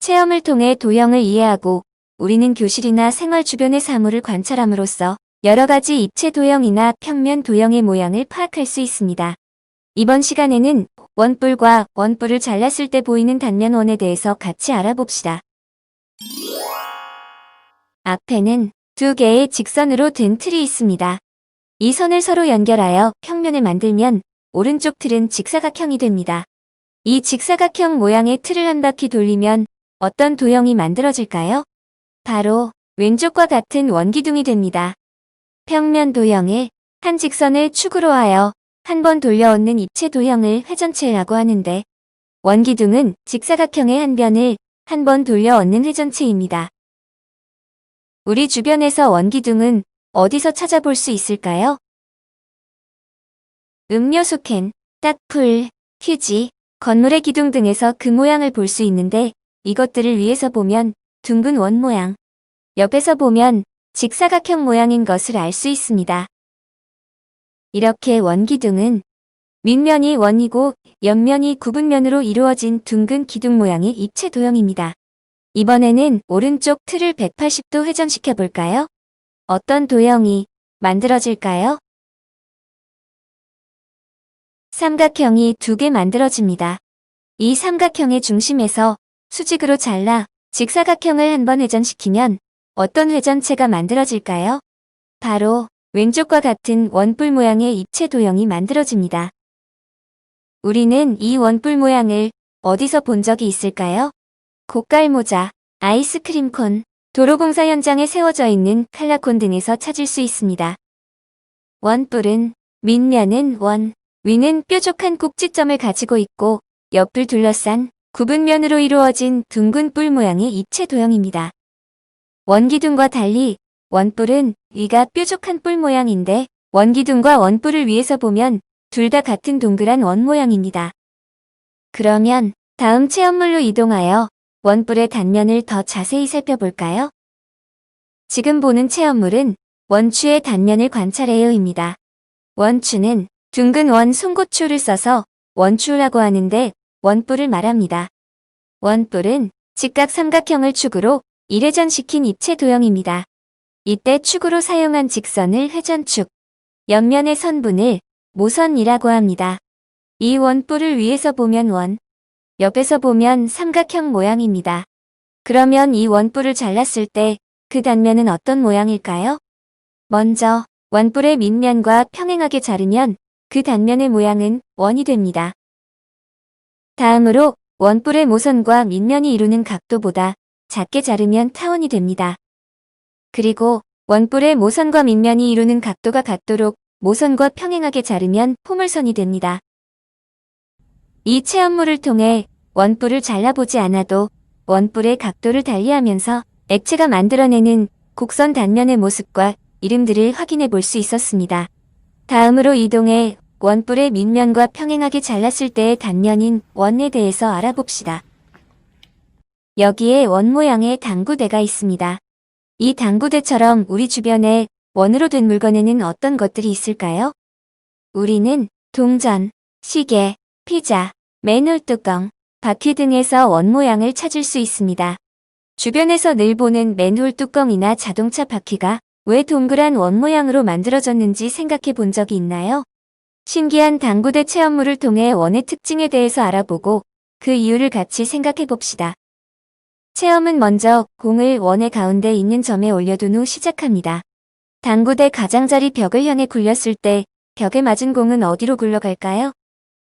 체험을 통해 도형을 이해하고 우리는 교실이나 생활 주변의 사물을 관찰함으로써 여러 가지 입체 도형이나 평면 도형의 모양을 파악할 수 있습니다. 이번 시간에는 원뿔과 원뿔을 잘랐을 때 보이는 단면 원에 대해서 같이 알아봅시다. 앞에는 두 개의 직선으로 된 틀이 있습니다. 이 선을 서로 연결하여 평면을 만들면 오른쪽 틀은 직사각형이 됩니다. 이 직사각형 모양의 틀을 한 바퀴 돌리면 어떤 도형이 만들어질까요? 바로 왼쪽과 같은 원기둥이 됩니다. 평면 도형을 한 직선을 축으로 하여 한 번 돌려 얻는 입체 도형을 회전체라고 하는데, 원기둥은 직사각형의 한 변을 한 번 돌려 얻는 회전체입니다. 우리 주변에서 원기둥은 어디서 찾아볼 수 있을까요? 음료수 캔, 딱풀, 휴지, 건물의 기둥 등에서 그 모양을 볼 수 있는데, 이것들을 위에서 보면 둥근 원 모양, 옆에서 보면 직사각형 모양인 것을 알 수 있습니다. 이렇게 원기둥은 밑면이 원이고 옆면이 구분면으로 이루어진 둥근 기둥 모양의 입체 도형입니다. 이번에는 오른쪽 틀을 180도 회전시켜 볼까요? 어떤 도형이 만들어질까요? 삼각형이 두 개 만들어집니다. 이 삼각형의 중심에서 수직으로 잘라 직사각형을 한번 회전시키면 어떤 회전체가 만들어질까요? 바로 왼쪽과 같은 원뿔 모양의 입체 도형이 만들어집니다. 우리는 이 원뿔 모양을 어디서 본 적이 있을까요? 고깔모자, 아이스크림콘, 도로공사 현장에 세워져 있는 칼라콘 등에서 찾을 수 있습니다. 원뿔은 밑면은 원, 위는 뾰족한 꼭지점을 가지고 있고 옆을 둘러싼 구분면으로 이루어진 둥근 뿔 모양의 입체 도형입니다. 원기둥과 달리 원뿔은 위가 뾰족한 뿔 모양인데, 원기둥과 원뿔을 위에서 보면 둘 다 같은 동그란 원 모양입니다. 그러면 다음 체험물로 이동하여 원뿔의 단면을 더 자세히 살펴볼까요? 지금 보는 체험물은 원추의 단면을 관찰해요입니다. 원추는 둥근 원 송곳추를 써서 원추라고 하는데, 원뿔을 말합니다. 원뿔은 직각 삼각형을 축으로 1회전시킨 입체 도형입니다. 이때 축으로 사용한 직선을 회전축, 옆면의 선분을 모선이라고 합니다. 이 원뿔을 위에서 보면 원, 옆에서 보면 삼각형 모양입니다. 그러면 이 원뿔을 잘랐을 때 그 단면은 어떤 모양일까요? 먼저 원뿔의 밑면과 평행하게 자르면 그 단면의 모양은 원이 됩니다. 다음으로 원뿔의 모선과 밑면이 이루는 각도보다 작게 자르면 타원이 됩니다. 그리고 원뿔의 모선과 밑면이 이루는 각도가 같도록 모선과 평행하게 자르면 포물선이 됩니다. 이 체험물을 통해 원뿔을 잘라보지 않아도 원뿔의 각도를 달리하면서 액체가 만들어내는 곡선 단면의 모습과 이름들을 확인해 볼 수 있었습니다. 다음으로 이동해 원뿔의 밑면과 평행하게 잘랐을 때의 단면인 원에 대해서 알아봅시다. 여기에 원 모양의 당구대가 있습니다. 이 당구대처럼 우리 주변에 원으로 된 물건에는 어떤 것들이 있을까요? 우리는 동전, 시계, 피자, 맨홀 뚜껑, 바퀴 등에서 원 모양을 찾을 수 있습니다. 주변에서 늘 보는 맨홀 뚜껑이나 자동차 바퀴가 왜 동그란 원 모양으로 만들어졌는지 생각해 본 적이 있나요? 신기한 당구대 체험물을 통해 원의 특징에 대해서 알아보고 그 이유를 같이 생각해 봅시다. 체험은 먼저 공을 원의 가운데 있는 점에 올려둔 후 시작합니다. 당구대 가장자리 벽을 향해 굴렸을 때 벽에 맞은 공은 어디로 굴러갈까요?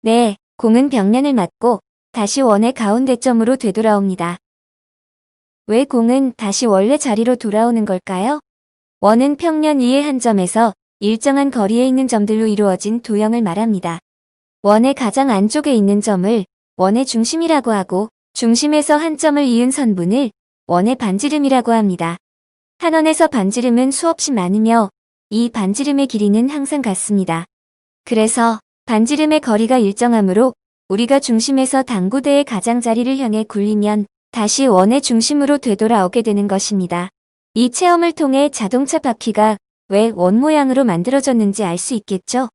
네, 공은 벽면을 맞고 다시 원의 가운데점으로 되돌아옵니다. 왜 공은 다시 원래 자리로 돌아오는 걸까요? 원은 평면 위의 한 점에서 일정한 거리에 있는 점들로 이루어진 도형을 말합니다. 원의 가장 안쪽에 있는 점을 원의 중심이라고 하고, 중심에서 한 점을 이은 선분을 원의 반지름이라고 합니다. 한 원에서 반지름은 수없이 많으며 이 반지름의 길이는 항상 같습니다. 그래서 반지름의 거리가 일정하므로 우리가 중심에서 당구대의 가장자리를 향해 굴리면 다시 원의 중심으로 되돌아오게 되는 것입니다. 이 체험을 통해 자동차 바퀴가 왜 원 모양으로 만들어졌는지 알 수 있겠죠?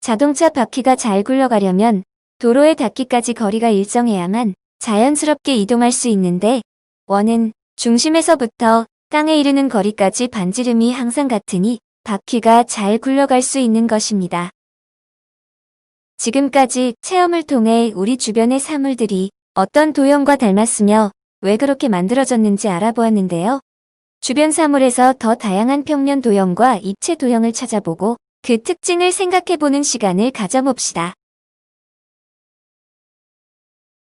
자동차 바퀴가 잘 굴러가려면 도로에 닿기까지 거리가 일정해야만 자연스럽게 이동할 수 있는데, 원은 중심에서부터 땅에 이르는 거리까지 반지름이 항상 같으니 바퀴가 잘 굴러갈 수 있는 것입니다. 지금까지 체험을 통해 우리 주변의 사물들이 어떤 도형과 닮았으며 왜 그렇게 만들어졌는지 알아보았는데요. 주변 사물에서 더 다양한 평면 도형과 입체 도형을 찾아보고 그 특징을 생각해보는 시간을 가져봅시다.